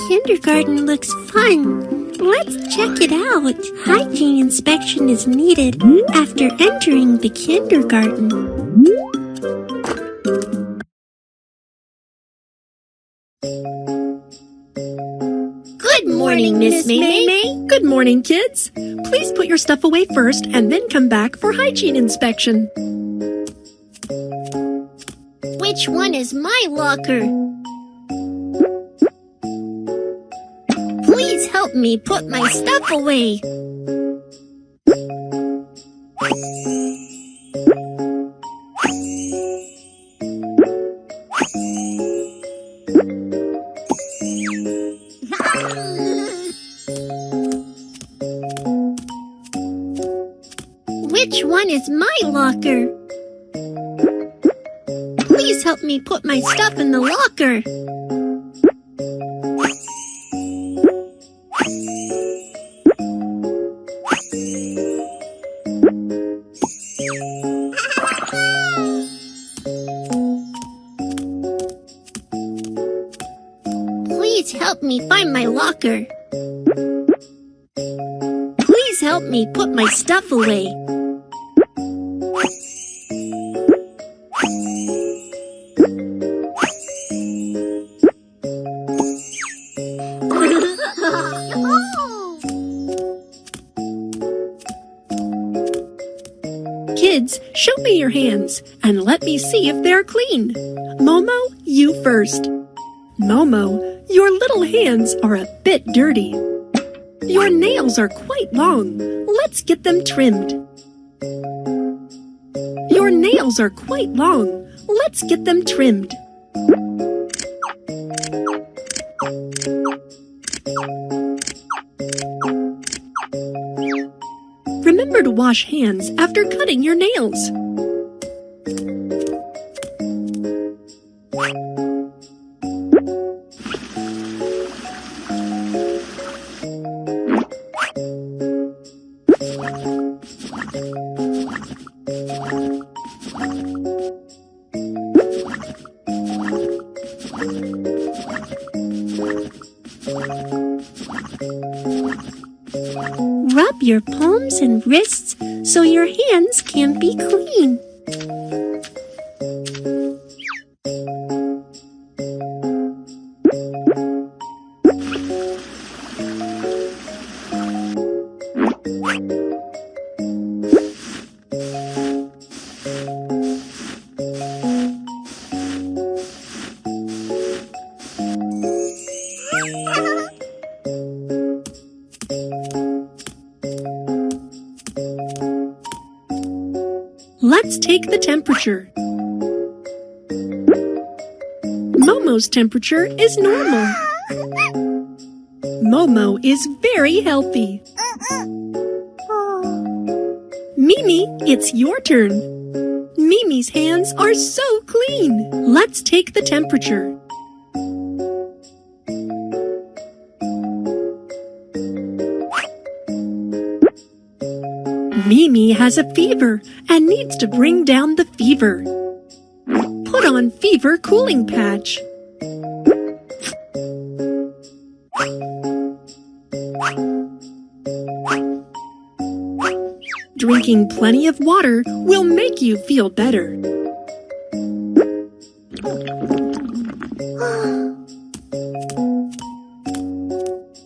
Kindergarten looks fun. Let's check it out. Hygiene inspection is needed after entering the kindergarten. Good morning, Miss May. Good morning, kids. Please put your stuff away first and then come back for hygiene inspection. Which one is my locker? Please help me put my stuff away. Which one is my locker? Please help me put my stuff in the locker. Please help me find my locker. Please help me put my stuff away. Kids, show me your hands and let me see if they're clean. Momo, you first. Momo, your little hands are a bit dirty. Your nails are quite long. Let's get them trimmed. Your nails are quite long. Let's get them trimmed. Remember to wash hands after cutting your nails. Rub your palms and wrists so your hands can be clean. Let's take the temperature. Momo's temperature is normal. Momo is very healthy. Mimi, it's your turn. Mimi's hands are so clean. Let's take the temperature. Mimi has a fever and needs to bring down the fever. Put on fever cooling patch. Drinking plenty of water will make you feel better.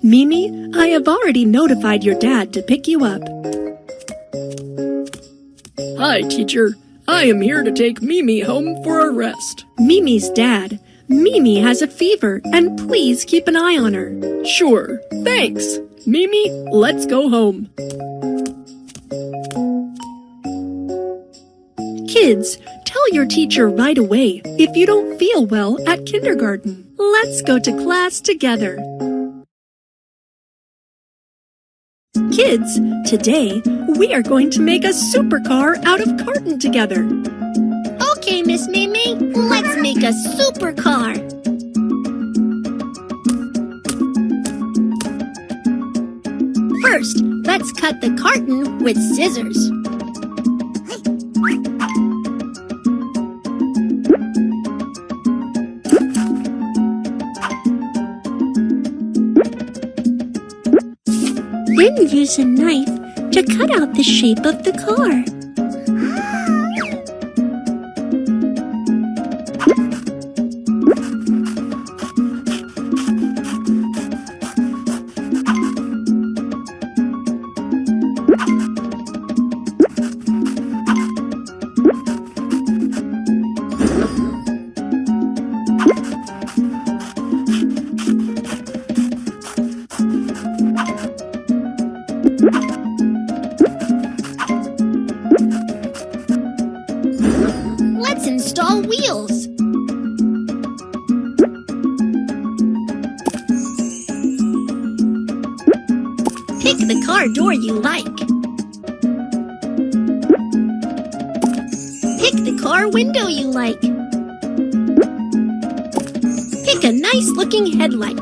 Mimi, I have already notified your dad to pick you up. Hi, teacher. I am here to take Mimi home for a rest. Mimi's dad. Mimi has a fever, and please keep an eye on her. Sure, thanks. Mimi, let's go home. Kids, tell your teacher right away if you don't feel well at kindergarten. Let's go to class together. Kids, Kids, today we are going to make a supercar out of carton together. Okay, Miss Mimi, let's make a supercar. First, let's cut the carton with scissors. Then use a knife to cut out the shape of the car. Let's install wheels. Pick the car door you like. Pick the car window you like. Pick a nice-looking headlight.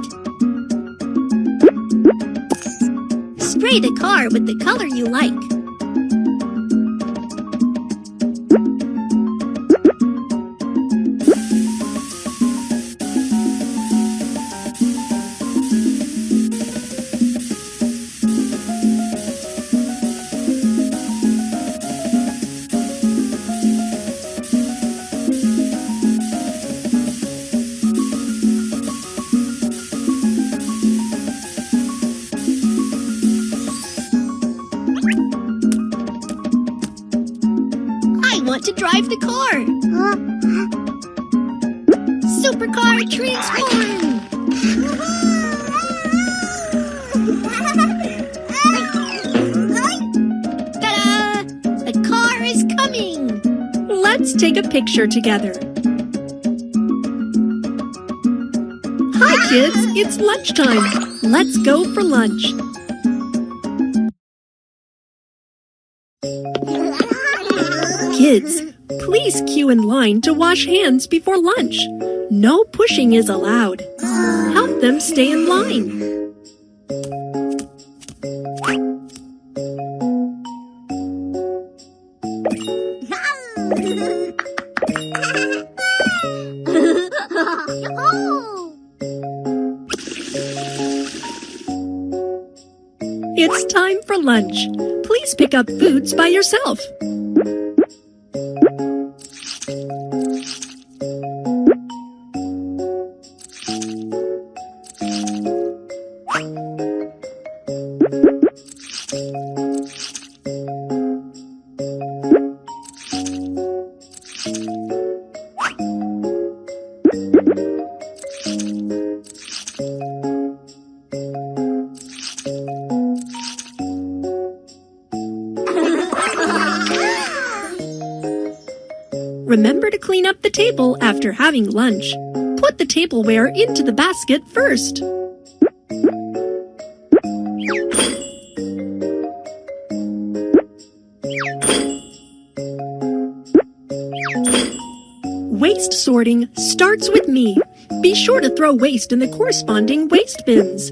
Spray the car with the color you like. I want to drive the car. Supercar transform! Ta-da! The car is coming! Let's take a picture together. Hi kids, it's lunchtime. Let's go for lunch. Kids, please queue in line to wash hands before lunch. No pushing is allowed. Help them stay in line. It's time for lunch. Please pick up foods by yourself. Remember to clean up the table after having lunch. Put the tableware into the basket first. Waste sorting starts with me. Be sure to throw waste in the corresponding waste bins.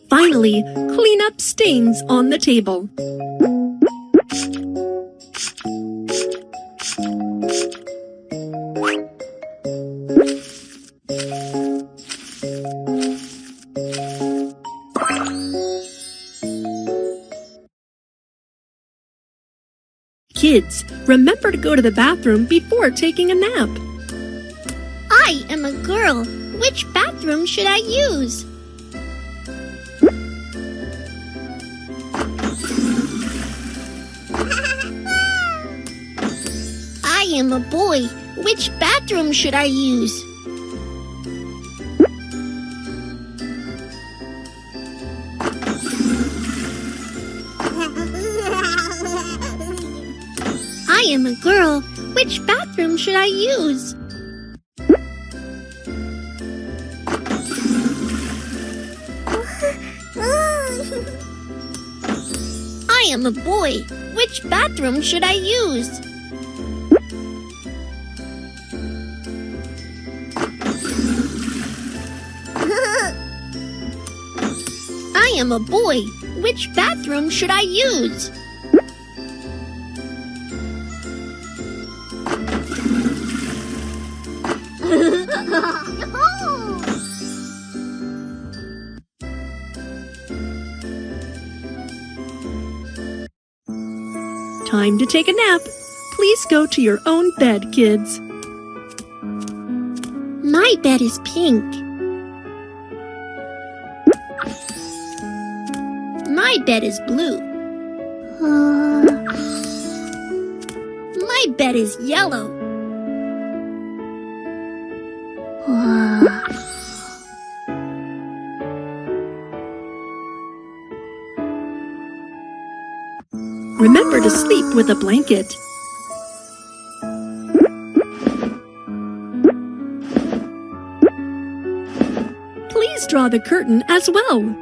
Finally, clean up stains on the table. Kids, remember to go to the bathroom before taking a nap. I am a girl. Which bathroom should I use? I am a boy. Which bathroom should I use? I am a girl. Which bathroom should I use? I am a boy. Which bathroom should I use? I am a boy. Which bathroom should I use? Time to take a nap. Please go to your own bed, kids. My bed is pink. My bed is blue. My bed is yellow. Remember to sleep with a blanket. Please draw the curtain as well.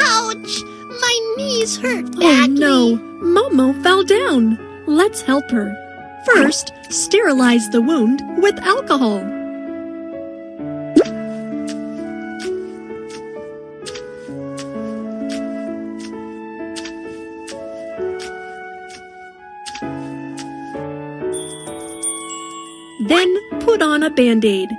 Ouch! My knees hurt Oh badly. no, Momo fell down. Let's help her. First, sterilize the wound with alcohol. Then put on a Band-Aid.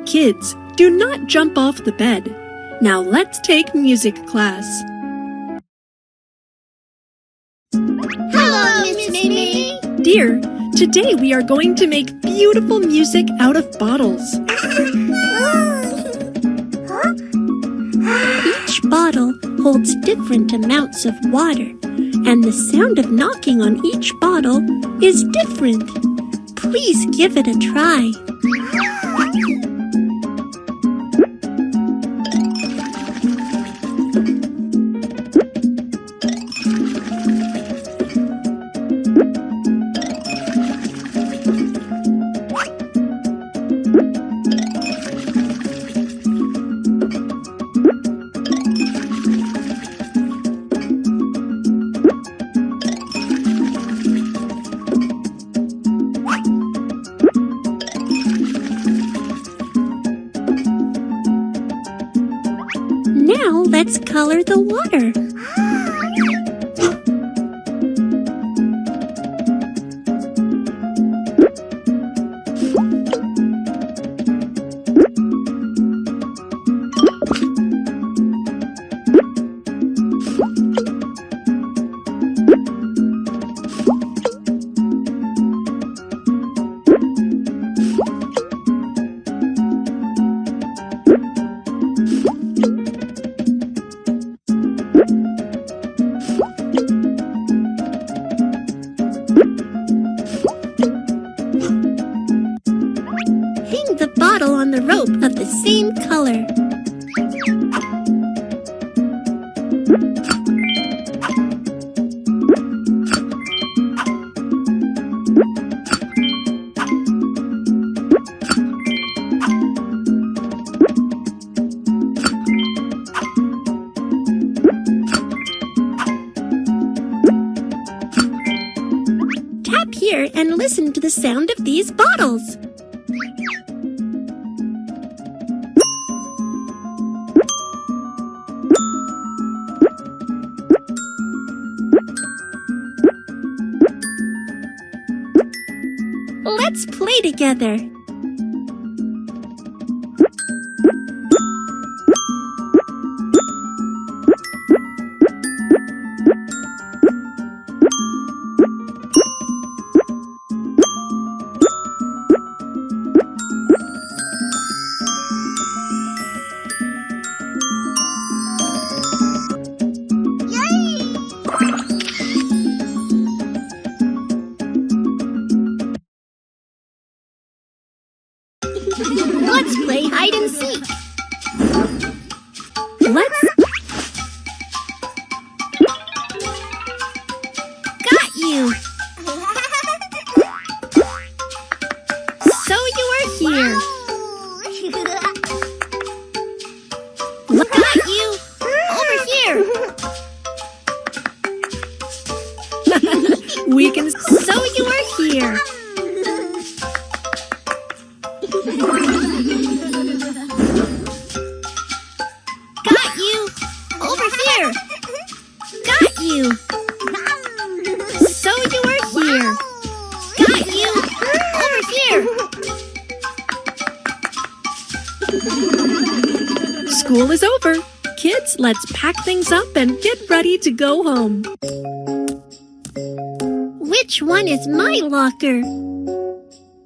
Kids, do not jump off the bed. Now let's take music class. Hello, Miss Mimi. Dear, today we are going to make beautiful music out of bottles. Each bottle holds different amounts of water, and the sound of knocking on each bottle is different. Please give it a try. Now let's color the water. Hang the bottle on the rope of the same color. Tap here and listen to the sound of these bottles. Let's play together. Let's play hide and seek. Got you. So you are here. Got you. Over here. We can... So you are here. Got you. Over here. Got you. So you are here. Got you. Over here. School is over. Kids, let's pack things up and get ready to go home. Which one is my locker?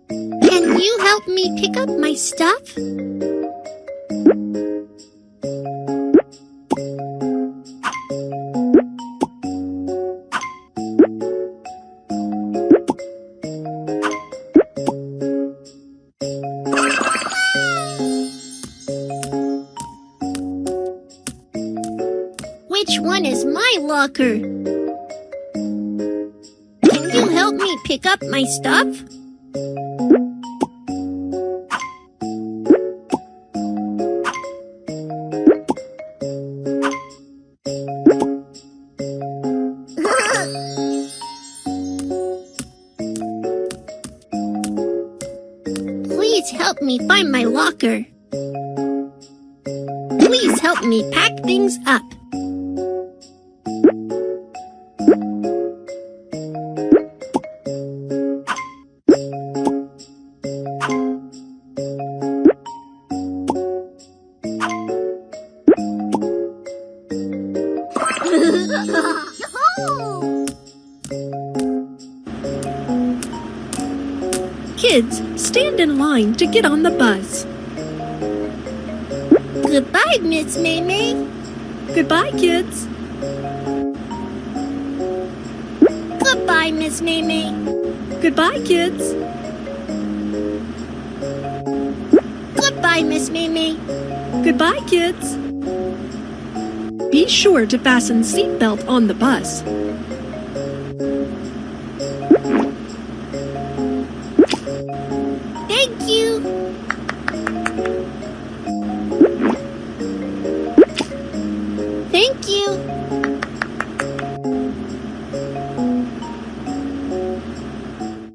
Can you help me pick up my stuff? Which one is my locker? Can you help me pick up my stuff? Please help me find my locker. Please help me pack things up. Kids, stand in line to get on the bus. Goodbye, Miss Maymay. Goodbye, kids. Goodbye, Miss Maymay. Goodbye, kids. Goodbye, Miss Maymay. Goodbye, kids. Be sure to fasten seatbelt on the bus. Thank you. Thank you.